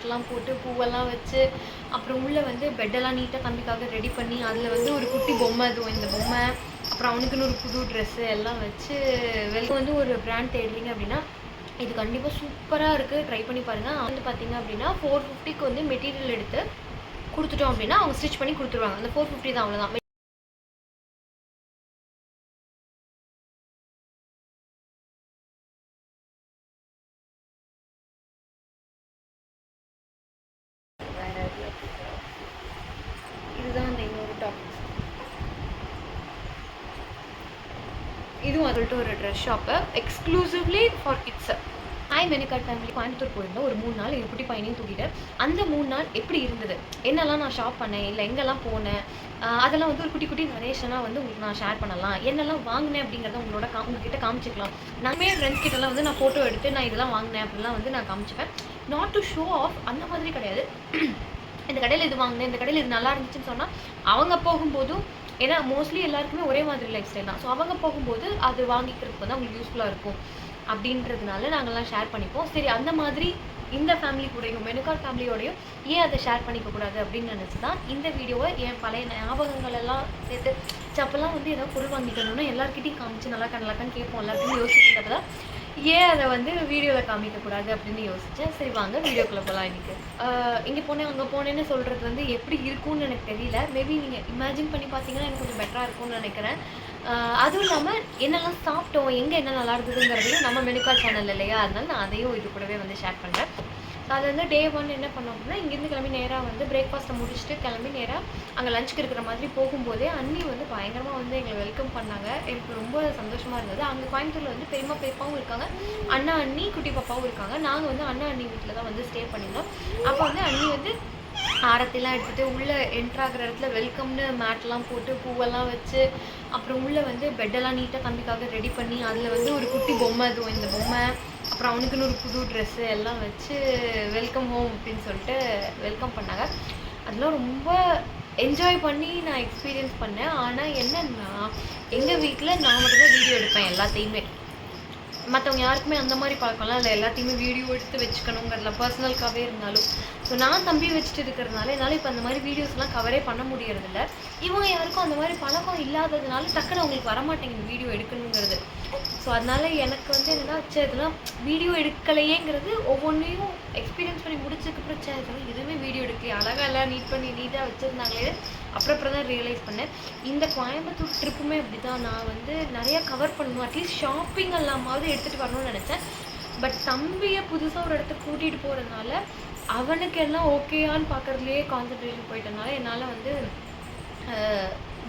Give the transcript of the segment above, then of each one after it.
மேட்லாம் போட்டு பூவெல்லாம் வச்சு அப்புறம் உள்ளே வந்து பெட்டெல்லாம் நீட்டாக தம்பிக்காக ரெடி பண்ணி அதில் வந்து ஒரு குட்டி பொம்மை அதுவும் இந்த பொம்மை அப்புறம் அவனுக்குன்னு ஒரு புது ட்ரெஸ்ஸு எல்லாம் வச்சு வெளியே வந்து ஒரு பிராண்ட் தேடுறீங்க அப்படின்னா இது கண்டிப்பாக சூப்பராக இருக்குது, ட்ரை பண்ணி பாருங்கள். வந்து பார்த்தீங்க அப்படின்னா 450க்கு வந்து மெட்டீரியல் எடுத்து கொடுத்துட்டோம் அப்படின்னா அவங்க ஸ்டிச் பண்ணி கொடுத்துருவாங்க. அந்த 450 தான், அவ்வளோதான். இதுதான் அந்த இன்னொரு டாப். இதுவும் அது சொல்லிட்டு ஒரு dress shop exclusively for kids. Hi menu card family Coimbatore போயிருந்தோம் ஒரு 3 நாள். எங்கள் குட்டி பையனையும் தூக்கிட்டு அந்த 3 நாள் எப்படி இருந்தது, என்னெல்லாம் நான் ஷாப் பண்ணேன், இல்லை எங்கெல்லாம் போனேன், அதெல்லாம் வந்து ஒரு குட்டி குட்டி நரேஷனாக வந்து உங்களுக்கு நான் ஷேர் பண்ணலாம். என்னெல்லாம் வாங்கினேன் அப்படிங்கிறத உங்ககிட்ட காமிச்சிக்கலாம். நானே ஃப்ரெண்ட்ஸ் கிட்டலாம் வந்து நான் ஃபோட்டோ எடுத்து நான் இதெல்லாம் வாங்கினேன் அப்படிலாம் வந்து நான் காமிச்சிப்பேன். நாட் டு ஷோ ஆஃப், அந்த மாதிரி கிடையாது. இந்த கடையில் இது வாங்கினேன், இந்த கடையில் இது நல்லா இருந்துச்சுன்னு சொன்னால் அவங்க போகும்போதும், ஏன்னா மோஸ்ட்லி எல்லாருக்குமே ஒரே மாதிரி லைஃப் ஸ்டைல் தான். ஸோ அவங்க போகும்போது அது வாங்கிக்கிறதுக்கு வந்து அவங்களுக்கு யூஸ்ஃபுல்லாக இருக்கும் அப்படின்றதுனால நாங்கள்லாம் ஷேர் பண்ணிப்போம். சரி, அந்த மாதிரி இந்த ஃபேமிலி கூடயும் மெனுகார்ட் ஃபேமிலியோடையும் ஏன் அதை ஷேர் பண்ணிக்கக்கூடாது அப்படின்னு நினச்சி தான் இந்த வீடியோவை என் பழைய ஞாபகங்கள் எல்லாம் சேர்த்து சப்பெல்லாம் வந்து ஏதோ பொருள் வாங்கிக்கணும்னா எல்லாருக்கிட்டையும் காமிச்சு நல்லாக்கான்னு கேட்போம்ல அப்படின்னு யோசிக்கிறப்ப தான் ஏன் அதை வந்து வீடியோவில் காமிக்கக்கூடாது அப்படின்னு யோசித்தேன். சரி வாங்க வீடியோக்குள்ளே போகலாம். இன்றைக்கி இங்கே போனேன் அங்கே போனேன்னு சொல்கிறது வந்து எப்படி இருக்கும்னு எனக்கு தெரியல. மேபி நீங்கள் இமேஜின் பண்ணி பார்த்தீங்கன்னா எனக்கு கொஞ்சம் பெட்டராக இருக்கும்னு நினைக்கிறேன். அதுவும் இல்லாமல் என்னெல்லாம் சாப்பிட்டோம், எங்கே என்ன நல்லா இருந்ததுங்கிறதையும் நம்ம மெனுகார்ட் சேனல் இல்லையா, அதனால நான் அதையும் இது கூடவே வந்து ஷேர் பண்ணுறேன். அது வந்து டே 1 என்ன பண்ணோம் அப்படின்னா, இங்கேருந்து கிளம்பி நேராக வந்து பிரேக்ஃபாஸ்ட்டை முடிச்சுட்டு கிளம்பி நேராக அங்கே லஞ்சுக்கு இருக்கிற மாதிரி போகும்போதே அண்ணி வந்து பயங்கரமாக வந்து எங்களை வெல்கம் பண்ணாங்க. எனக்கு ரொம்ப சந்தோஷமாக இருந்தது. அங்கே கோயம்புத்தூரில் வந்து பெரியம்மா பெரியப்பாவும் இருக்காங்க, அண்ணா அண்ணி குட்டி பாப்பாவும் இருக்காங்க. நாங்கள் வந்து அண்ணா அண்ணி வீட்டில் தான் வந்து ஸ்டே பண்ணியிருந்தோம். அப்போ வந்து அண்ணி வந்து ஆரத்திலாம் எடுத்துகிட்டு உள்ளே என்ட்ராகிற இடத்துல வெல்கம்னு மேட்லாம் போட்டு பூவெல்லாம் வச்சு அப்புறம் உள்ளே வந்து பெட்டெல்லாம் நீட்டாக தம்பிக்காக ரெடி பண்ணி அதில் வந்து ஒரு குட்டி பொம்மை அதுவும் இந்த பொம்மை அப்புறம் அவனுக்குன்னு ஒரு புது ட்ரெஸ்ஸு எல்லாம் வச்சு வெல்கம் ஹோம் அப்படின்னு சொல்லிட்டு வெல்கம் பண்ணாங்க. அதெல்லாம் ரொம்ப என்ஜாய் பண்ணி நான் எக்ஸ்பீரியன்ஸ் பண்ணேன். ஆனால் என்னென்னா எங்கள் வீட்டில் நான் மட்டும்தான் வீடியோ எடுப்பேன் எல்லாத்தையுமே. மற்றவங்க யாருக்குமே அந்த மாதிரி பழக்கம்லாம் இல்லை. எல்லாத்தையுமே வீடியோ எடுத்து வச்சுக்கணுங்கிறதுல பர்சனலுக்காகவே இருந்தாலும் ஸோ நான் தம்பி வச்சுட்டு இருக்கிறதுனால என்னால் இப்போ அந்த மாதிரி வீடியோஸ்லாம் கவரே பண்ண முடியறதில்ல. இவங்க யாருக்கும் அந்த மாதிரி பழக்கம் இல்லாததுனால டக்குன்னு அவங்களுக்கு வரமாட்டேங்குது வீடியோ எடுக்கணுங்கிறது. ஸோ அதனால் எனக்கு வந்து என்னென்னா இதெல்லாம் வீடியோ எடுக்கலையேங்கிறது ஒவ்வொன்றையும் எக்ஸ்பீரியன்ஸ் பண்ணி முடிச்சதுக்கப்புறம் இதெல்லாம் எதுவுமே வீடியோ எடுக்கலையே, அழகாக எல்லாம் நீட்டாக வச்சுருந்தாங்களே அப்புறம் தான் ரியலைஸ் பண்ணேன். இந்த கோயம்புத்தூர் ட்ரிப்புமே அப்படி தான். நான் வந்து நிறையா கவர் பண்ணணும், அட்லீஸ்ட் ஷாப்பிங் எல்லாமாவது எடுத்துகிட்டு வரணும்னு நினச்சேன். பட் தம்பியை புதுசாக ஒரு இடத்துக்கு கூட்டிகிட்டு போகிறதுனால அவனுக்கு எல்லாம் ஓகேயான்னு பார்க்குறதுலேயே கான்சன்ட்ரேஷன் போயிட்டனால என்னால் வந்து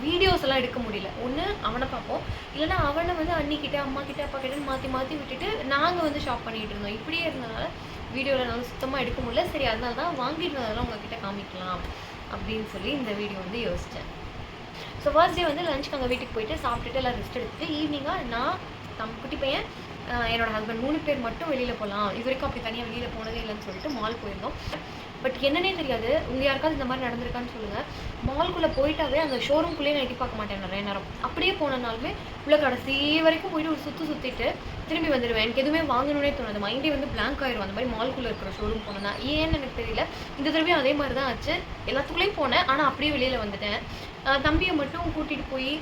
வீடியோஸ் எல்லாம் எடுக்க முடியல. ஒன்று அவனை பார்ப்போம், இல்லைனா அவனை வந்து அண்ணிக்கிட்ட அம்மா கிட்ட அப்பா கிட்ட மாற்றி விட்டுட்டு நாங்கள் வந்து ஷாப் பண்ணிகிட்டு இருந்தோம். இப்படியே இருந்தனால வீடியோவில் நான் சுத்தமாக எடுக்க முடியல. சரி, அதனால தான் வாங்கிட்டு வந்ததெல்லாம் உங்ககிட்ட காமிக்கலாம் அப்படின்னு சொல்லி இந்த வீடியோ வந்து யோசித்தேன். ஸோ ஃபர்ஸ்ட் டே வந்து லஞ்சுக்கு அங்கே வீட்டுக்கு போயிட்டு சாப்பிட்டுட்டு எல்லாம் ரெஸ்ட் எடுத்துட்டு ஈவினிங்காக நான் குட்டி பையன் என்னோடய ஹஸ்பண்ட் 3 பேர் மட்டும் வெளியில் போகலாம், இது வரைக்கும் அப்படி தனியாக வெளியில் போனதே இல்லைன்னு சொல்லிட்டு மால் போயிருந்தோம். பட் என்னன்னே தெரியாது, உங்கள் யாருக்காவது இந்த மாதிரி நடந்திருக்கான்னு சொல்லுங்கள். மால்குள்ளே போயிட்டாவே அந்த ஷோரூம்குள்ளேயே நான் எட்டி பார்க்க மாட்டேன் நிறைய நேரம். அப்படியே போனனாலுமே உள்ள கடைசி வரைக்கும் போயிட்டு ஒரு சுற்றிட்டு திரும்பி வந்துடுவேன். எனக்கு எதுவுமே வாங்கணுன்னே தோணுது, மைண்டே வந்து பிளாங்க் ஆயிரும் அந்த மாதிரி மால்குள்ளே இருக்கிற ஷோரூம் போனேன்னா. ஏன்னு எனக்கு தெரியல. இந்த தடவையும் அதே மாதிரி தான் ஆச்சு. எல்லாத்துக்குள்ளேயும் போனேன், ஆனால் அப்படியே வெளியில் வந்துட்டேன். தம்பியை மட்டும் கூட்டிகிட்டு போய்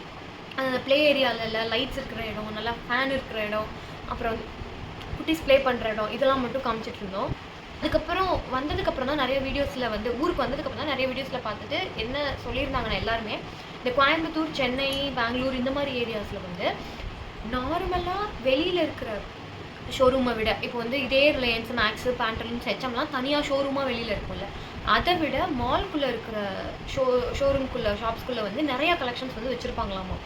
அந்த ப்ளே ஏரியாவில் லைட்ஸ் இருக்கிற இடம், நல்லா ஃபேன் இருக்கிற இடம், அப்புறம் குட்டீஸ் ப்ளே பண்ணுற இடம், இதெல்லாம் மட்டும் காமிச்சிட்டு இருந்தோம். அதுக்கப்புறம் வந்ததுக்கப்புறம் தான் நிறைய வீடியோஸில் வந்து ஊருக்கு வந்ததுக்கப்புறம் தான் நிறைய வீடியோஸில் பார்த்துட்டு என்ன சொல்லியிருந்தாங்கன்னா எல்லாருமே, இந்த கோயம்புத்தூர், சென்னை, பெங்களூர் இந்த மாதிரி ஏரியாஸில் வந்து நார்மலாக வெளியில் இருக்கிற ஷோரூமை விட இப்போ வந்து இதே ரிலையன்ஸ், மேக்ஸு, பேண்டலூன்ஸ், ஹெச்எம்லாம் தனியாக ஷோரூமாக வெளியில் இருக்கும்ல, அதை விட மால்குள்ளே இருக்கிற ஷோரூம்குள்ளே ஷாப்ஸ்குள்ளே வந்து நிறையா கலெக்ஷன்ஸ் வந்து வச்சுருப்பாங்களாமா.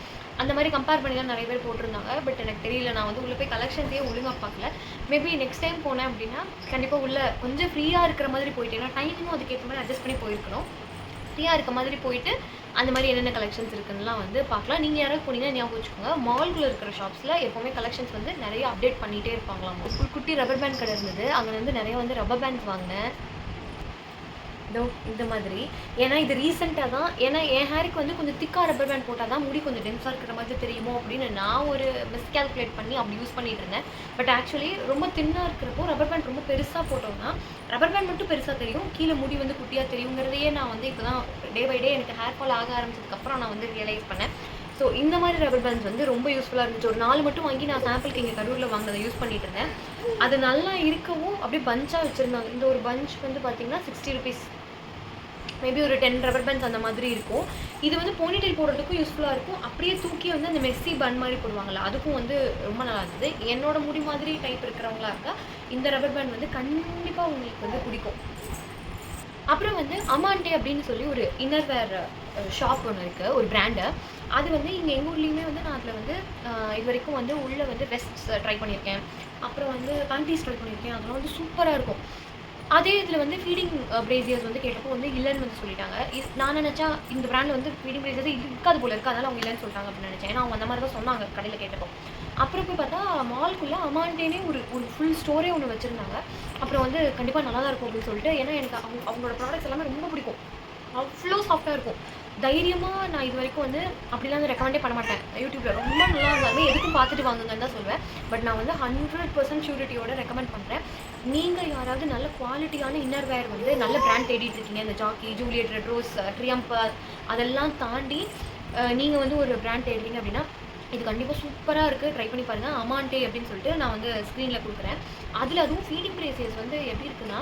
அந்த மாதிரி கம்பேர் பண்ணி தான் நிறைய பேர் போட்டிருந்தாங்க. பட் எனக்கு தெரியல, நான் வந்து உள்ளே போய் கலெக்ஷன்ஸே ஒழுங்காக பார்க்கல. மேபி நெக்ஸ்ட் டைம் போனேன் அப்படின்னா கண்டிப்பாக உள்ளே கொஞ்சம் ஃப்ரீயாக இருக்கிற மாதிரி போயிட்டு, ஏன்னா டைமிங்கும் அதுக்கேற்ற மாதிரி அட்ஜஸ்ட் பண்ணி போயிருக்கணும். ஃப்ரீயாக இருக்க மாதிரி போயிட்டு அந்த மாதிரி என்னென்ன கலெக்ஷன்ஸ் இருக்குன்னுலாம் வந்து பார்க்கலாம். நீங்கள் யாராவது போனீங்கன்னா ஞாபகம் வச்சுக்கோங்க, மால்குள்ளே இருக்கிற ஷாப்ஸில் எப்போவுமே கலெக்ஷன்ஸ் வந்து நிறைய அப்டேட் பண்ணிகிட்டே இருப்பாங்களாம். ஒரு குட்டி ரப்பர் பேண்ட் கடை இருந்தது, அங்கே வந்து நிறைய வந்து ரப்பர் பேண்ட்ஸ் வாங்கினேன். இதோ இந்த மாதிரி. ஏன்னா இது ரீசெண்டாக தான், ஏன்னா என் ஹேருக்கு வந்து கொஞ்சம் திக்காக ரப்பர் பேண்ட் போட்டால் தான் முடி கொஞ்சம் டென்ஸாக இருக்கிற மாதிரி தெரியுமோ அப்படின்னு நான் ஒரு மிஸ்கால்குலேட் பண்ணி அப்படி யூஸ் பண்ணிட்டு இருந்தேன். பட் ஆக்சுவலி ரொம்ப தின்னாக இருக்கிறப்போ ரப்பர் பேண்ட் ரொம்ப பெருசாக போட்டோம்னா ரப்பர் பேண்ட் மட்டும் பெருசாக தெரியும், கீழே முடி வந்து குட்டியாக தெரியுங்கிறதையே நான் வந்து இப்போ தான் டே பை டே எனக்கு ஹேர் ஃபால் ஆக ஆரம்பிச்சதுக்கப்புறம் நான் வந்து ரியலைஸ் பண்ணேன். ஸோ இந்த மாதிரி ரப்பர் பேண்ட்ஸ் வந்து ரொம்ப யூஸ்ஃபுல்லாக இருந்துச்சு. ஒரு 4 மட்டும் வாங்கி நான் சாம்பிளுக்கு இங்கே கரூரில் வாங்கினதை யூஸ் பண்ணிட்டு இருந்தேன். அது நல்லா இருக்கவும் அப்படியே பஞ்சாக வச்சுருந்தாங்க. இந்த ஒரு பஞ்ச் வந்து பார்த்தீங்கன்னா 60 ருபீஸ், மேபி ஒரு 10 ரப்பர் பேண்ட்ஸ் அந்த மாதிரி இருக்கும். இது வந்து போனிடெயில் போடுறதுக்கும் யூஸ்ஃபுல்லாக இருக்கும். அப்படியே தூக்கி வந்து அந்த மெஸ்ஸி பன் மாதிரி போடுவாங்கள்ல, அதுக்கும் வந்து ரொம்ப நல்லா இருந்தது. என்னோட முடி மாதிரி டைப் இருக்கிறவங்களா இருக்கா இந்த ரப்பர் பேண்ட் வந்து கண்டிப்பாக உங்களுக்கு வந்து பிடிக்கும். அப்புறம் வந்து அமாண்டே அப்படின்னு சொல்லி ஒரு இன்னர்வேர் ஷாப் ஒன்று இருக்குது, ஒரு பிராண்டு. அது வந்து இங்கே எங்கள் ஊர்லேயுமே வந்து நான் அதில் வந்து இது வரைக்கும் வந்து உள்ளே வந்து வெஸ்ட்ஸ் ட்ரை பண்ணியிருக்கேன், அப்புறம் வந்து பேண்டீஸ் ட்ரை பண்ணியிருக்கேன். அதெல்லாம் வந்து சூப்பராக இருக்கும். அதே இதில் வந்து ஃபீடிங் பிரேசியர்ஸ் வந்து கேட்டப்போ வந்து இல்லைன்னு வந்து சொல்லிட்டாங்க. நான் நினச்சா இந்த பிராண்டில் வந்து ஃபீடிங் பிரேசியர்ஸ் இருக்காது போல இருக்குது, அதனால் அவங்க இல்லைன்னு சொல்லிட்டாங்க அப்படின்னு நினச்சேன். ஏன்னா அவங்க அந்த மாதிரி தான் சொன்னாங்க கடையில் கேட்டப்போ. அப்புறம் போய் பார்த்தா மால்குள்ளே அமாண்டேனே ஒரு ஃபுல் ஸ்டோரே ஒன்று வச்சுருந்தாங்க. அப்புறம் வந்து கண்டிப்பாக நல்லா தான் இருக்கும் அப்படின்னு சொல்லிட்டு, ஏன்னா எனக்கு அவங்களோட ப்ராடக்ட்ஸ் எல்லாமே ரொம்ப பிடிக்கும். அவ்வளோ சாஃப்டாக இருக்கும். தைரியமாக நான் இது வரைக்கும் வந்து அப்படிலாம் வந்து ரெக்கமெண்டே பண்ண மாட்டேன். யூடியூப்பில் ரொம்ப நல்லா இருந்தாலுமே எதுக்கும் பார்த்துட்டு வாங்குங்கன்னு தான் சொல்வேன். பட் நான் வந்து 100% ஷூரிட்டியோட ரெக்கமெண்ட் பண்ணுறேன். நீங்கள் யாராவது நல்ல குவாலிட்டியான இன்னர்வேர் வந்து நல்ல பிராண்ட் தேடிட்டு இருக்கீங்க, இந்த ஜாக்கி, ஜூலியட், ரெட்ரோஸ், ட்ரியம்ப் அதெல்லாம் தாண்டி நீங்கள் வந்து ஒரு பிராண்ட் தேடுறீங்க அப்படின்னா இது கண்டிப்பாக சூப்பராக இருக்குது, ட்ரை பண்ணி பாருங்கள். அமாண்டே அப்படின்னு சொல்லிட்டு நான் வந்து ஸ்க்ரீனில் கொடுக்குறேன். அதில் அதுவும் ஃபீடிங் பிரேசியர்ஸ் வந்து எப்படி இருக்குன்னா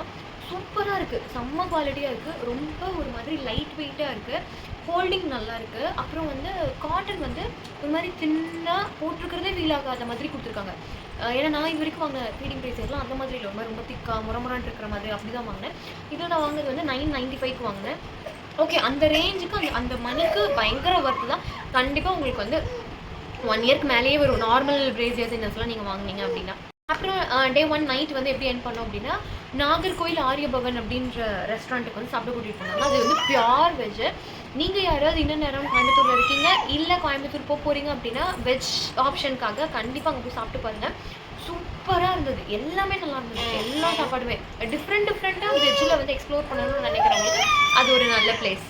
சூப்பராக இருக்குது, செம்ம குவாலிட்டியாக இருக்குது, ரொம்ப ஒரு மாதிரி லைட் வெயிட்டாக இருக்குது, ஹோல்டிங் நல்லா இருக்குது. அப்புறம் வந்து காட்டன் வந்து ஒரு மாதிரி தின்னாக போட்டிருக்கிறதே ஃபீல் ஆகாத மாதிரி கொடுத்துருக்காங்க. ஏன்னா நான் இது வரைக்கும் வாங்கின ஃபீடிங் பிரேசியர்ஸ்லாம் அந்த மாதிரி இல்லை, ரொம்ப திக்காக முறமுறான் இருக்கிற மாதிரி அப்படி தான் வாங்கினேன். இதில் நான் வாங்கினது வந்து 995க்கு வாங்கினேன். ஓகே, அந்த ரேஞ்சுக்கு அந்த மணிக்கு பயங்கர ஒர்த்து தான். கண்டிப்பாக உங்களுக்கு வந்து 1 இயர்க்கு மேலேயே வரும் நார்மல் பிரேசியர்ஸ் இன்னர்ஸ்லாம் நீங்கள் வாங்கினீங்க அப்படின்னா. அப்புறம் டே 1 நைட் வந்து எப்படி என் பண்ணோம் அப்படின்னா, நாகர்கோவில் ஆரியபவன் அப்படின்ற ரெஸ்டாரண்ட்டுக்கு வந்து சாப்பிட கூட்டிகிட்டு போனாங்க. அது வந்து பியூர் வெஜ்ஜு. நீங்கள் யாராவது இன்னும் நேரம் கோயம்புத்தூரில் இருக்கீங்க, இல்லை கோயம்புத்தூர் போகிறீங்க அப்படின்னா வெஜ் ஆப்ஷனுக்காக கண்டிப்பாக அங்கே போய் சாப்பிட்டு பாருங்கள். சூப்பராக இருந்தது, எல்லாமே நல்லா இருந்தது. எல்லா சாப்பாடுமே டிஃப்ரெண்ட்டாக வெஜ்ஜில் வந்து எக்ஸ்ப்ளோர் பண்ணணும்னு நினைக்கிறவங்களுக்கு அது ஒரு நல்ல பிளேஸ்.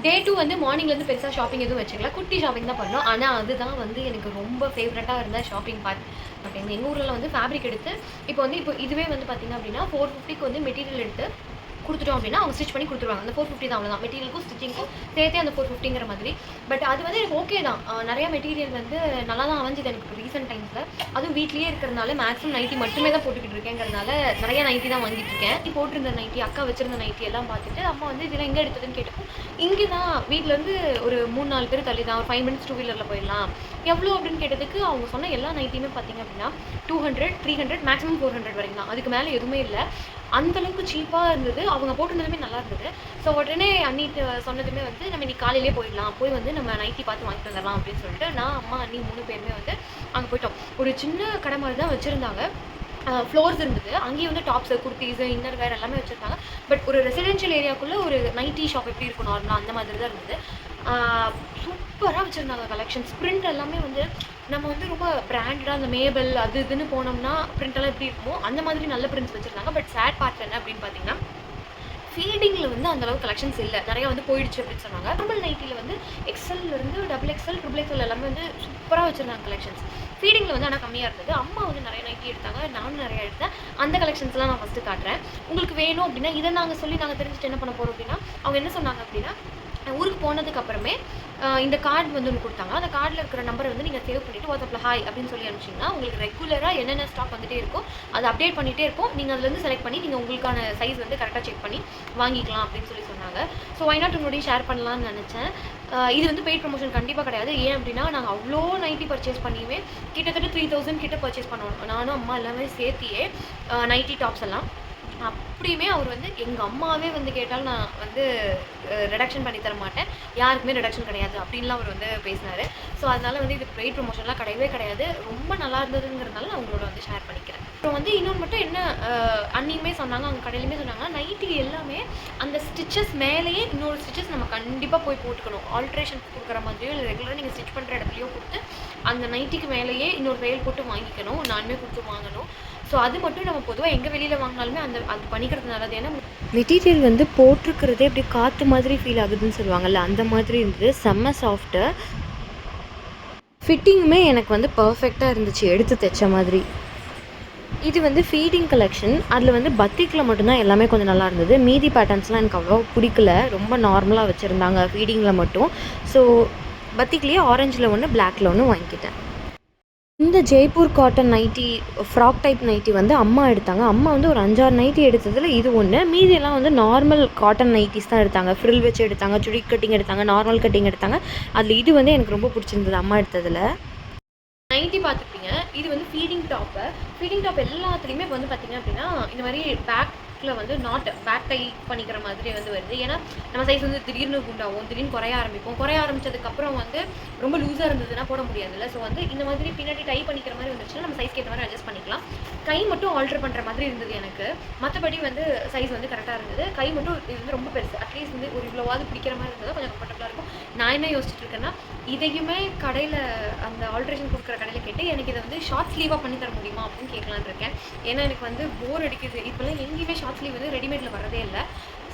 டே 2 வந்து மார்னிங்லேருந்து பெருசாக ஷாப்பிங் எதுவும் வச்சுக்கல, குட்டி ஷாப்பிங் தான் பண்ணோம். ஆனால் அதுதான் வந்து எனக்கு ரொம்ப ஃபேவரட்டாக இருந்த ஷாப்பிங் பார்ட் அப்படின்னு. எங்கள் ஊரில் வந்து ஃபேப்ரிக் எடுத்து இப்போ இதுவே வந்து பார்த்திங்க அப்படின்னா 450க்கு வந்து மெட்டீரியல் எடுத்து கொடுத்துட்டோம் அப்படின்னா அவங்க ஸ்டிச் பண்ணி கொடுத்துருவாங்க. அந்த 450 தான், அவ்வளோதான். மெட்டீரியலுக்கும் ஸ்டிச்சிங்க்கும் சேர்த்தே அந்த 450ங்கிற மாதிரி. பட் அது வந்து எனக்கு ஓகே தான். நிறையா மெட்டீரியல் வந்து நல்லா தான் அமைஞ்சுது எனக்கு ரீசெண்ட் டைம்ஸில். அதுவும் வீட்லேயே இருக்கிறதுனால மேக்ஸிமம் நைட்டி மட்டுமே தான் போட்டுக்கிட்டு இருக்கேங்கிறதுனால நிறைய நைட்டி தான் வாங்கிட்டு இருக்கேன். போட்டிருந்த நைட்டி, அக்கா வச்சிருந்த நைட்டி எல்லாம் பார்த்துட்டு அம்மா வந்து இதெல்லாம் எங்கே எடுத்ததுன்னு கேட்டப்போ, இங்கே தான் வீட்டிலேருந்து ஒரு 3-4 பேர் தள்ளி தான், ஒரு 5 மினிட்ஸ் 2 வீலரில் போயிடலாம். எவ்வளோ அப்படின்னு கேட்டதுக்கு அவங்க சொன்ன எல்லா நைட்டியுமே பார்த்திங்க அப்படின்னா 200, 300, மேக்ஸிமம் 400 வரைக்கும் தான். அதுக்கு மேலே எதுவுமே இல்லை. அந்தளவுக்கு சீப்பாக இருந்தது. அவங்க போட்டிருந்ததுமே நல்லா இருந்தது. ஸோ உடனே அண்ணிட்டு சொன்னதுமே வந்து நம்ம இன்னைக்கு காலையிலே போயிடலாம், போய் வந்து நம்ம நைட்டி பார்த்து வாங்கிட்டு வந்துடலாம் அப்படின்னு சொல்லிட்டு நான், அம்மா, அண்ணி 3 பேருமே வந்து அங்கே போயிட்டோம். ஒரு சின்ன கடை மாதிரி தான் வச்சுருந்தாங்க. ஃப்ளோர்ஸ் இருந்தது. அங்கேயும் வந்து டாப்ஸு, குர்த்திஸு, இன்னர் வேர் எல்லாமே வச்சுருந்தாங்க. பட் ஒரு ரெசிடென்ஷியல் ஏரியாவுக்குள்ளே ஒரு நைட்டி ஷாப் எப்படி இருக்கும் நார்மலாக அந்த மாதிரி தான் இருந்தது. சூப்பராக வச்சுருந்தாங்க கலெக்ஷன்ஸ். பிரிண்ட் எல்லாமே வந்து நம்ம வந்து ரொம்ப பிராண்டடாக அந்த மேபல் அது இதுன்னு போனோம்னா பிரிண்டெல்லாம் எப்படி இருக்குமோ அந்த மாதிரி நல்ல பிரிண்ட்ஸ் வச்சுருந்தாங்க. பட் சேட் பார்ட் என்ன அப்படின்னு பார்த்தீங்கன்னா, ஃபீடிங்கில் வந்து அந்தளவுக்கு கலெக்ஷன்ஸ் இல்லை, நிறையா வந்து போயிடுச்சு அப்படின்னு சொன்னாங்க. நார்மல் நைட்டியில் வந்து எக்ஸல்லேருந்து XXL, XXL எல்லாமே வந்து சூப்பராக வச்சுருந்தாங்க கலெக்ஷன்ஸ். ஃபீடிங்கில் வந்து ஆனால் கம்மியாக இருந்தது. அம்மா வந்து நிறைய நைட்டி எடுத்தாங்க, நானும் நிறையா எடுத்தேன். அந்த கலெக்ஷன்ஸ்லாம் நான் ஃபஸ்ட்டு காட்டுறேன். உங்களுக்கு வேணும் அப்படின்னா இதை நாங்கள் சொல்லி நாங்கள் தெரிஞ்சுட்டு என்ன பண்ண போகிறோம் அப்படின்னா, அவங்க என்ன சொன்னாங்க அப்படின்னா, ஊருக்கு போனதுக்கு அப்புறமே இந்த கார்டு வந்து ஒன்று கொடுத்தாங்க. அந்த கார்டில் இருக்கிற நம்பரை வந்து நீங்கள் சேவ் பண்ணிவிட்டு வாட்ஸ்அப்பில் ஹாய் அப்படின்னு சொல்லி அனுப்பிச்சிங்கன்னா உங்களுக்கு ரெகுலராக என்னென்ன ஸ்டாக் வந்துகிட்டே இருக்கும் அதை அப்டேட் பண்ணிகிட்டே இருக்கும். நீங்கள் அதுலேருந்து செலக்ட் பண்ணி நீங்கள் உங்களுக்கான சைஸ் வந்து கரெக்டாக செக் பண்ணி வாங்கிக்கலாம் அப்படின்னு சொல்லி சொன்னாங்க. ஸோ வை நாட் உங்களுடைய ஷேர் பண்ணலான்னு நினச்சேன். இது வந்து பெய்ட் ப்ரொமோஷன் கண்டிப்பாக கிடையாது. ஏன் அப்படின்னா நாங்கள் அவ்வளோ நைட்டி பர்ச்சேஸ் பண்ணியுமே கிட்டத்தட்ட 3000 கிட்ட பர்ச்சேஸ் பண்ணுவோம். நானும் அம்மா எல்லாமே சேர்த்தியே நைட்டி டாப்ஸ் எல்லாம். அப்படியுமே அவர் வந்து எங்கள் அம்மாவே வந்து கேட்டாலும் நான் வந்து ரிடக்ஷன் பண்ணி தர மாட்டேன், யாருக்குமே ரிடக்ஷன் கிடையாது அப்படின்லாம் அவர் வந்து பேசினார். ஸோ அதனால் வந்து இது பெய்ட் ப்ரொமோஷன்லாம் கிடையவே கிடையாது. ரொம்ப நல்லா இருந்ததுங்கிறதுனால நான் உங்களோட வந்து ஷேர் பண்ணிக்கிறேன். அப்புறம் வந்து இன்னொன்று மட்டும் என்ன அன்னியுமே சொன்னாங்க, அவங்க கடையிலுமே சொன்னாங்க, நைட்டி எல்லாமே அந்த ஸ்டிச்சஸ் மேலேயே இன்னொரு ஸ்டிச்சஸ் நம்ம கண்டிப்பாக போய் போட்டுக்கணும். ஆல்ட்ரேஷன் கொடுக்குற மாதிரியோ இல்லை ரெகுலராக நீங்கள் ஸ்டிச் பண்ணுற இடத்துலையோ கொடுத்து அந்த நைட்டிக்கு மேலேயே இன்னொரு ட்ரையல் போட்டு வாங்கிக்கணும். நானுமே கொடுத்து வாங்கணும். ஸோ அது மட்டும் நம்ம பொதுவாக எங்கே வெளியில் வாங்கினாலுமே அது பண்ணிக்கிறது நல்லது. ஏன்னா மெட்டீரியல் வந்து போட்டிருக்கிறதே அப்படி காற்று மாதிரி ஃபீல் ஆகுதுன்னு சொல்லுவாங்கள்ல, அந்த மாதிரி இருந்தது. செம்ம சாஃப்ட்டு. ஃபிட்டிங்குமே எனக்கு வந்து பர்ஃபெக்டாக இருந்துச்சு, எடுத்து தைச்ச மாதிரி. இது வந்து ஃபீடிங் கலெக்ஷன். அதில் வந்து பத்திக்கில் மட்டும்தான் எல்லாமே கொஞ்சம் நல்லா இருந்தது. மீதி பேட்டர்ன்ஸ்லாம் எனக்கு அவ்வளோ பிடிக்கல. ரொம்ப நார்மலாக வச்சுருந்தாங்க ஃபீடிங்கில் மட்டும். ஸோ பத்திக்லேயே ஆரஞ்சில் ஒன்று, பிளாக்கில் ஒன்று வாங்கிக்கிட்டேன். இந்த Jaipur cotton nighty, frock type nighty வந்து அம்மா எடுத்தாங்க. அம்மா வந்து ஒரு 5, 6 நைட்டி எடுத்ததில் இது ஒன்று. மீதியெல்லாம் வந்து நார்மல் காட்டன் நைட்டிஸ் தான் எடுத்தாங்க. ஃப்ரில் வச்சு எடுத்தாங்க, சுடி கட்டிங் எடுத்தாங்க, நார்மல் கட்டிங் எடுத்தாங்க. அதில் இது வந்து எனக்கு ரொம்ப பிடிச்சிருந்தது அம்மா எடுத்ததில். நைட்டி பார்த்துருப்பீங்க. இது வந்து ஃபீடிங் டாப்பு. ஃபீடிங் டாப் எல்லாத்துலேயுமே இப்போ வந்து பார்த்தீங்க அப்படின்னா இந்த மாதிரி பேக்கில் வந்து பேக் டை பண்ணிக்கிற மாதிரி வந்து வருது. ஏன்னா நம்ம சைஸ் வந்து திடீர்னு குண்டாகும், திடீர்னு குறைய ஆரம்பிக்கும். குறைய ஆரம்பிச்சதுக்கப்புறம் வந்து ரொம்ப லூஸாக இருந்ததுன்னா போட முடியாதுல்ல. ஸோ வந்து இந்த மாதிரி பின்னாடி டை பண்ணிக்கிற மாதிரி வந்துச்சுன்னா நம்ம சைஸ்க்கு ஏற்ற மாதிரி அட்ஜஸ்ட் பண்ணிக்கலாம். கை மட்டும் ஆல்ட்ரு பண்ணுற மாதிரி இருந்தது எனக்கு. மற்றபடி வந்து சைஸ் வந்து கரெக்டாக இருந்தது. கை மட்டும் இது வந்து ரொம்ப பெருசு. அட்லீஸ்ட் வந்து ஒரு இவ்வளோவாது பிடிக்கிற மாதிரி இருந்தது, கொஞ்சம் கம்ஃபர்டபுளாக இருக்கும். நான் என்ன யோசிச்சுட்டு இருக்கேன்னா, இதையுமே கடையில் அந்த ஆல்ட்ரேஷன் கொடுக்குற கடையில் கேட்டு எனக்கு இதை வந்து ஷார்ட் ஸ்லீவாக பண்ணி தர முடியுமா அப்படின்னு கேட்கலான்னு இருக்கேன். ஏன்னா எனக்கு வந்து போர் அடிக்குது. இப்போல்லாம் எங்கேயுமே ஷார்ட் ஸ்லீவ் வந்து ரெடிமேடில் வரதே இல்லை.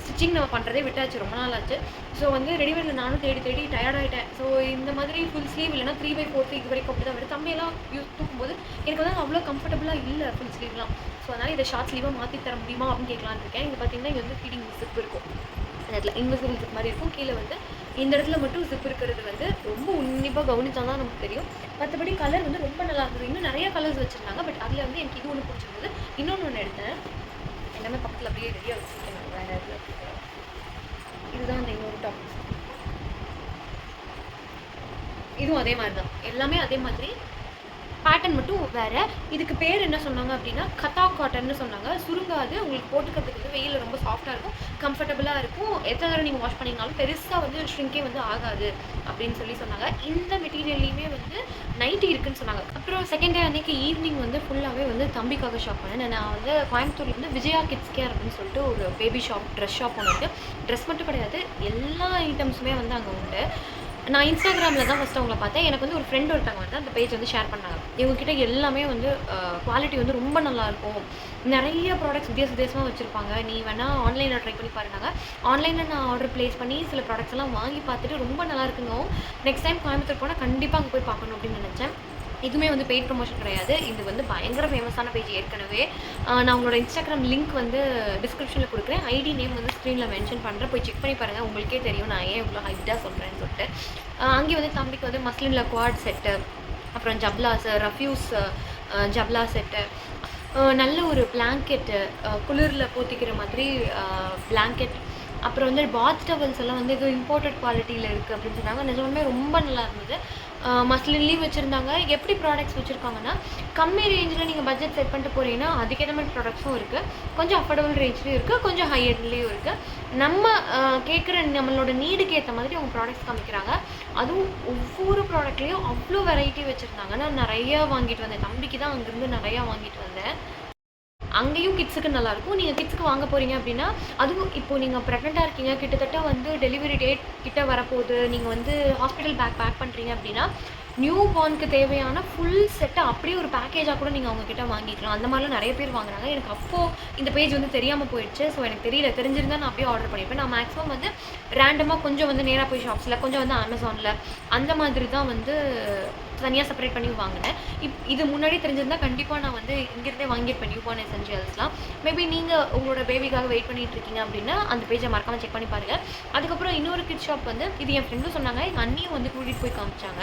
ஸ்டிச்சிங் நம்ம பண்ணுறதே விட்டாச்சு, ரொம்ப நாள் ஆச்சு. ஸோ வந்து ரெடிமேடில் நானும் தேடி தேடி டயர்டாகிட்டேன். ஸோ இந்த மாதிரி ஃபுல் ஸ்லீவ் இல்லைனா 3/4 இது வரைக்கும் அப்படி தான் வருது. தம்பியெல்லாம் தூக்கும்போது எனக்கு வந்து அவ்வளோ கம்ஃபர்டபுளாக இல்லை ஃபுல் ஸ்லீவ்லாம். ஸோ அதனால் இதை ஷார்ட் ஸ்லீவாக மாற்றி தர முடியுமா அப்படின்னு கேட்கலான்னு இருக்கேன். இங்கே பார்த்தீங்கன்னா இங்கே வந்து ஃபீடிங் ஜிப் இருக்கும். அந்த இடத்துல இன்விசிபிள் ஜிப் மாதிரி இருக்கும். கீழே வந்து இந்த இடத்துல மட்டும் ஜிப் இருக்கிறது வந்து ரொம்ப உன்னிப்பாக கவனிச்சா தான் நமக்கு தெரியும். மற்றபடி கலர் வந்து ரொம்ப நல்லா இருந்தது. இன்னும் நிறைய கலர்ஸ் வச்சுருந்தாங்க. பட் அதில் வந்து எனக்கு இது ஒன்று பிடிச்சிருந்தது. இன்னொன்று எடுத்தேன். எல்லாமே பக்கத்தில் அப்படியே ரெடியாக வச்சுருக்கேன். வேறு இடத்துல இதுதான் அந்த இன்னொரு டாப். இதுவும் அதே மாதிரி தான், எல்லாமே அதே மாதிரி. பேட்டர்ன் மட்டும் வேறு. இதுக்கு பேர் என்ன சொன்னாங்க அப்படின்னா கதா காட்டன்னு சொன்னாங்க. சுருங்காது, உங்களுக்கு போட்டுக்கிறதுக்கு வந்து வெயிலில் ரொம்ப சாஃப்டாக இருக்கும், கம்ஃபர்டபுளாக இருக்கும். எத்தனை தடவை நீங்கள் வாஷ் பண்ணிங்கனாலும் பெருசாக வந்து ஷ்ரிங்கே வந்து ஆகாது அப்படின்னு சொன்னாங்க. இந்த மெட்டீரியல்லையுமே வந்து நைட்டி இருக்குன்னு சொன்னாங்க. அப்புறம் செகண்ட் டே அன்றைக்கி ஈவினிங் வந்து ஃபுல்லாகவே வந்து தம்பிக்காக ஷாப் பண்ணேன். நான் வந்து கோயம்புத்தூரில் வந்து விஜயா கிட்ஸ் கேர் அப்படின்னு சொல்லிட்டு ஒரு பேபி ஷாப், ட்ரெஸ் ஷாப் ஒன்று இருக்குது. ட்ரெஸ் மட்டும் கிடையாது, எல்லா ஐட்டம்ஸுமே வந்து அங்கே உண்டு. நான் இன்ஸ்டாகிராமில் தான் ஃபஸ்ட்டு அவங்கள பார்த்தேன். எனக்கு வந்து ஒரு ஃப்ரெண்ட் ஒருத்தவங்க வந்து அந்த பேஜ் வந்து ஷேர் பண்ணாங்க. இவங்ககிட்ட எல்லாமே வந்து குவாலிட்டி வந்து ரொம்ப நல்லாயிருக்கும். நிறைய ப்ராடக்ட்ஸ் வித்தியாசமாக வச்சுருப்பாங்க. நீ வேணால் ஆன்லைனில் ட்ரை பண்ணி பாருங்க. ஆன்லைனில் நான் ஆர்டர் ப்ளேஸ் பண்ணி சில ப்ராடக்ட்ஸ் எல்லாம் வாங்கி பார்த்துட்டு ரொம்ப நல்லா இருக்குங்க. நெக்ஸ்ட் டைம் கோயம்புத்தூர் போனால் கண்டிப்பாக அங்கே போய் பார்க்கணும் அப்படின்னு நினச்சேன். இதுவுமே வந்து பெய்ட் ப்ரொமோஷன் கிடையாது. இது வந்து பயங்கர ஃபேமஸான பேஜ் ஏற்கனவே. நான் உங்களோட இன்ஸ்டாகிராம் லிங்க் வந்து டிஸ்கிரிப்ஷனில் கொடுக்குறேன். ஐடி நேம் வந்து ஸ்க்ரீனில் மென்ஷன் பண்ணுறேன். போய் செக் பண்ணி பாருங்கள். உங்களுக்கே தெரியும் நான் ஏன் இவ்வளோ ஹைட்டாக சொல்கிறேன்னு சொல்லிட்டு. அங்கே வந்து தம்பிக்கு வந்து மஸ்லினில் குவாட் செட்டு, அப்புறம் ஜப்லாஸு, ரஃப்யூஸ் ஜப்லா செட்டு, நல்ல ஒரு பிளாங்கெட்டு, குளிரில் போத்திக்கிற மாதிரி பிளாங்கெட், அப்புறம் வந்து பாத் டவல்ஸ் எல்லாம் வந்து ஏதோ இம்போர்ட்டட் குவாலிட்டியில் இருக்குது அப்படின்னு சொன்னாங்க. நிஜமே ரொம்ப நல்லா இருந்தது. மஸ்லின்லேயும் வச்சுருந்தாங்க. எப்படி ப்ராடக்ட்ஸ் வச்சுருக்காங்கன்னா, கம்மி ரேஞ்சில் நீங்கள் பட்ஜெட் செட் பண்ணிட்டு போகிறீங்கன்னா அதுக்கேற்ற மாதிரி ப்ராடக்ட்ஸும் இருக்குது. கொஞ்சம் அஃபோர்டபுள் ரேஞ்ச்லேயும் இருக்குது, கொஞ்சம் ஹை எண்ட்லேயும் இருக்குது. நம்ம கேட்குற நம்மளோட நீடுக்கு ஏற்ற மாதிரி அவங்க ப்ராடக்ட்ஸ் காமிக்கிறாங்க. அதுவும் ஒவ்வொரு ப்ராடக்ட்லேயும் அவ்வளோ வெரைட்டி வச்சுருந்தாங்க. நான் நிறையா வாங்கிட்டு வந்தேன். தம்பிக்கு தான் அங்கேருந்து நிறையா வாங்கிட்டு வந்தேன். அங்கேயும் கிட்ஸுக்கு நல்லாயிருக்கும். நீங்கள் கிட்ஸுக்கு வாங்க போகிறீங்க அப்படின்னா, அதுவும் இப்போது நீங்கள் ப்ரெக்னெண்ட்டாக இருக்கீங்க, கிட்டத்தட்ட வந்து டெலிவரி டேட் கிட்ட வரப்போகுது, நீங்கள் வந்து ஹாஸ்பிட்டல் பேக் பண்ணுறீங்க அப்படின்னா, நியூ பார்னுக்கு தேவையான ஃபுல் செட்டை அப்படியே ஒரு பேக்கேஜாக கூட நீங்கள் அவங்கக்கிட்ட வாங்கிக்கலாம். அந்த மாதிரிலாம் நிறைய பேர் வாங்குறாங்க. எனக்கு அப்போது இந்த பேஜ் வந்து தெரியாமல் போயிடுச்சு. ஸோ எனக்கு தெரிஞ்சிருந்தால் நான் அப்படியே ஆர்டர் பண்ணியிருப்பேன். நான் மேக்ஸிமம் வந்து ரேண்டமாக கொஞ்சம் வந்து நேராக போய் ஷாப்ஸில், கொஞ்சம் வந்து அமேசானில் அந்த மாதிரி தான் வந்து தனியாக செப்பரேட் பண்ணி வாங்கினேன். இது முன்னாடி தெரிஞ்சிருந்தால் கண்டிப்பாக நான் வந்து இங்கேருந்தே வாங்கியிருப்பேன் நியூ பார்ன் எசென்ஷியல்ஸ்லாம். மேபி நீங்கள் உங்களோட பேபிக்காக வெயிட் பண்ணிட்டு இருக்கீங்க அப்படின்னா அந்த பேஜை மறக்காமல் செக் பண்ணி பாருங்கள். அதுக்கப்புறம் இன்னொரு கிட் ஷாப் வந்து இது என் ஃப்ரெண்டும் சொன்னாங்க, எங்கள் அண்ணியும் வந்து கூட்டிகிட்டு போய் காமிச்சாங்க.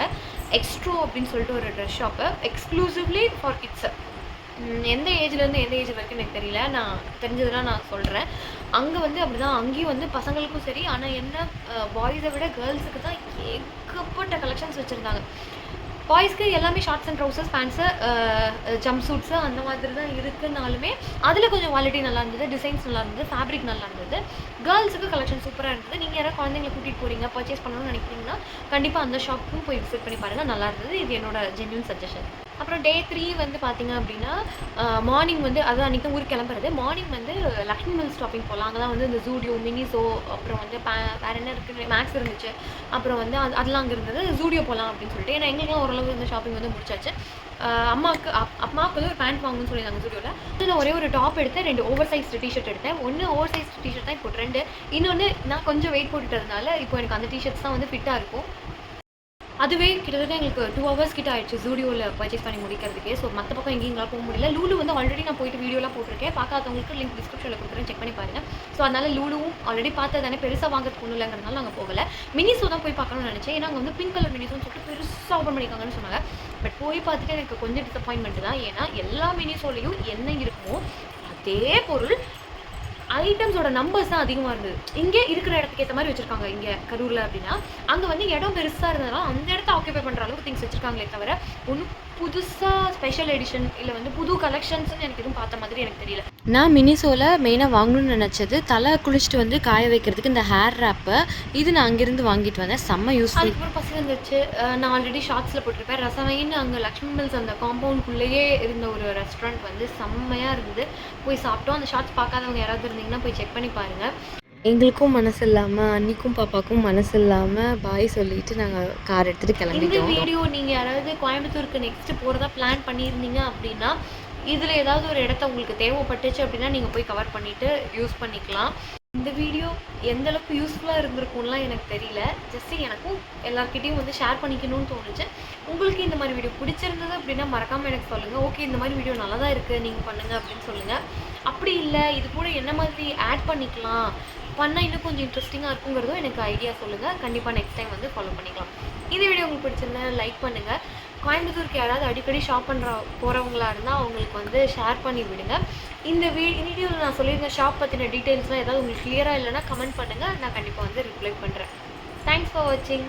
எக்ஸ்ட்ரோ அப்படின்னு சொல்லிட்டு ஒரு dress shop, exclusively for kids. எந்த ஏஜ்லேருந்து எந்த ஏஜ் வரைக்கும் எனக்கு தெரியல, நான் தெரிஞ்சதெல்லாம் நான் சொல்கிறேன். அங்கே வந்து அப்படி தான், அங்கேயும் வந்து பசங்களுக்கும் சரி, ஆனால் என்ன பாய்ஸை விட கேர்ள்ஸுக்கு தான் ஏகப்பட்ட கலெக்ஷன்ஸ் வச்சுருந்தாங்க. பாய்ஸ்க்கு எல்லாமே shorts and trousers, pants, jumpsuits அந்த மாதிரி தான் இருக்குனாலுமே அதில் கொஞ்சம் குவாலிட்டி நல்லா இருந்தது, டிசைன்ஸ் நல்லா இருந்தது, ஃபேப்ரிக் நல்லா இருந்தது. கேர்ள்ஸுக்கு கலெக்ஷன் சூப்பராக இருந்தது. நீங்கள் யாராவது குழந்தைங்களை கூட்டிகிட்டு போகிறீங்க, பர்ச்சேஸ் பண்ணணும்னு நினைக்கிறீங்கன்னா கண்டிப்பாக அந்த ஷாப்புக்கும் போய் விசிட் பண்ணி பாருங்கள், நல்லா இருந்தது. இது என்னோட ஜென்யூன் சஜஷன். அப்புறம் டே 3 வந்து பார்த்தீங்க அப்படின்னா, மார்னிங் வந்து அதான் அன்றைக்கி தான் ஊருக்கு கிளம்புறது. மார்னிங் வந்து லக்ஷ்மி மில் ஷாப்பிங் போகலாம். அங்கே தான் வந்து இந்த ஜூடியோ, மினிசோ, அப்புறம் வந்து வேறு என்ன இருக்குது, மேக்ஸ் இருந்துச்சு. அப்புறம் வந்து அதெல்லாம் அங்கே இருந்தது. ஜூடியோ போகலாம் அப்படின்னு சொல்லிட்டு. ஏன்னா எங்களுக்குலாம் ஓரளவு இந்த ஷாப்பிங் வந்து முடிச்சாச்சு. அம்மாவுக்கு வந்து ஒரு பேண்ட் வாங்கணும்னு சொல்லியிருந்தாங்க ஜூடியோவில். நான் ஒரே ஒரு டாப் எடுத்தேன், 2 ஓவர் சைஸ் டிஷர்ட் எடுத்தேன். ஒன்று ஓவர் சைஸ் டிஷர்ட் தான் இப்போ ட்ரெண்டு. இன்னொன்று நான் கொஞ்சம் வெயிட் போட்டுட்டதுனால இப்போ எனக்கு அந்த டிஷர்ட்ஸ் தான் வந்து ஃபிட்டாக இருக்கும். அதுவே கிட்டத்தட்ட எங்களுக்கு 2 ஹவர்ஸ் கிட்ட ஆயிடுச்சு ஜூடியோவில் பர்ச்சேஸ் பண்ணி முடிக்கிறதுக்கே. ஸோ மற்ற பக்கம் எங்கேயும் எங்களால் போக முடியல. லூலு வந்து ஆல்ரெடி நான் போயிட்டு வீடியோலாம் போட்டிருக்கேன். பார்க்காதவங்களுக்கு லிங்க் டிஸ்கிரிப்ஷனில் கொடுக்குறேன், செக் பண்ணி பாருங்கள். ஸோ அதனால் லூலுவும் ஆல்ரெடி பார்த்தது தானே, பெருசாக வாங்குறதுக்கு ஒன்றும் இல்லைங்கிறதுனால நாங்கள் போகலை. மினிசோ தான் போய் பார்க்கணும்னு நினச்சேன். ஏன்னா அங்கே வந்து பிங்க் கலர் மினிசோன்னு சொல்லிட்டு பெருசாக ஓப்பன் பண்ணியிருக்காங்கன்னு சொன்னாங்க. பட் போய் பார்த்துட்டு எனக்கு கொஞ்சம் டிசப்பாயின்மெண்ட் தான். ஏன்னா எல்லா மினிசோலையும் என்ன இருக்குமோ அதே பொருள் ஐட்டம்ஸோட நம்பர்ஸ் தான் அதிகமாக இருந்தது. இங்கே இருக்கிற இடத்துக்கு ஏற்ற மாதிரி வச்சுருக்காங்க. இங்கே கரூரில் அப்படின்னா அங்கே வந்து இடம் பெருசாக இருந்ததுனால அந்த இடத்த ஆக்கியபை பண்ணுற அளவுக்கு திங்ஸ் வச்சுருக்காங்களே தவிர ஒன்றும் புதுசாக ஸ்பெஷல் எடிஷன் இல்லை வந்து புது கலெக்ஷன்ஸ்னு எனக்கு எதுவும் பார்த்த மாதிரி எனக்கு தெரியல. நான் மினிசோவில் மெயினாக வாங்கணும்னு நினச்சது தலை குளிச்சுட்டு வந்து காய வைக்கிறதுக்கு இந்த ஹேர் ரேப்பை. இது நான் அங்கேருந்து வாங்கிட்டு வந்தேன், செம்ம யூஸ்ஃபுல். அதுக்கப்புறம் பசி வந்துச்சு. நான் ஆல்ரெடி ஷார்ட்ஸில் போட்டிருப்பேன். ரசமைன்னு அங்கே லக்ஷ்மி மில்ஸ் அந்த காம்பவுண்ட்குள்ளேயே இருந்த ஒரு ரெஸ்டாரண்ட் வந்து செம்மையாக இருந்தது. போய் சாப்பிட்டோம். அந்த ஷார்ட்ஸ் பார்க்காதவங்க யாராவது இருந்தீங்கன்னா போய் செக் பண்ணி பாருங்கள். எங்களுக்கும் மனசு இல்லாமல் அன்னிக்கும் பாப்பாவுக்கும் மனசு இல்லாமல் பாய் சொல்லிட்டு நாங்கள் கார் எடுத்துகிட்டு கிளம்பிட்டோம். இந்த வீடியோ நீங்கள் யாராவது கோயம்புத்தூருக்கு நெக்ஸ்ட்டு போகிறதா பிளான் பண்ணியிருந்தீங்க அப்படின்னா இதில் ஏதாவது ஒரு இடத்த உங்களுக்கு தேவைப்பட்டுச்சு அப்படின்னா நீங்கள் போய் கவர் பண்ணிவிட்டு யூஸ் பண்ணிக்கலாம். இந்த வீடியோ எந்த அளவுக்கு யூஸ்ஃபுல்லாக இருந்திருக்கும்லாம் எனக்கு தெரியல. ஜஸ்ட்டு எனக்கும் எல்லாருக்கிட்டையும் வந்து ஷேர் பண்ணிக்கணும்னு தோணுச்சு. உங்களுக்கு இந்த மாதிரி வீடியோ பிடிச்சிருந்தது அப்படின்னா மறக்காமல் எனக்கு சொல்லுங்கள். ஓகே, இந்த மாதிரி வீடியோ நல்லா தான் இருக்குது, நீங்கள் பண்ணுங்கள் அப்படின்னு சொல்லுங்கள். அப்படி இல்லை இது கூட என்ன மாதிரி ஆட் பண்ணிக்கலாம், பண்ணால் இன்னும் கொஞ்சம் இன்ட்ரெஸ்டிங்காக இருக்குங்கிறதும் எனக்கு ஐடியா சொல்லுங்கள். கண்டிப்பாக நெக்ஸ்ட் டைம் வந்து ஃபாலோ பண்ணிக்கலாம். இந்த வீடியோ உங்களுக்கு பிடிச்சிருந்தா லைக் பண்ணுங்கள். கோயம்புத்தூருக்கு யாராவது அடிக்கடி ஷாப் போகிறவங்களா இருந்தால் அவங்களுக்கு வந்து ஷேர் பண்ணி விடுங்க. இந்த வீடியோவில் நான் சொல்லியிருந்த ஷாப் பற்றின டீட்டெயில்ஸ்லாம் ஏதாவது உங்களுக்கு கிளியராக இல்லைன்னா கமெண்ட் பண்ணுங்கள், நான் கண்டிப்பாக வந்து ரிப்ளை பண்ணுறேன். தேங்க்ஸ் ஃபார் வாட்சிங்.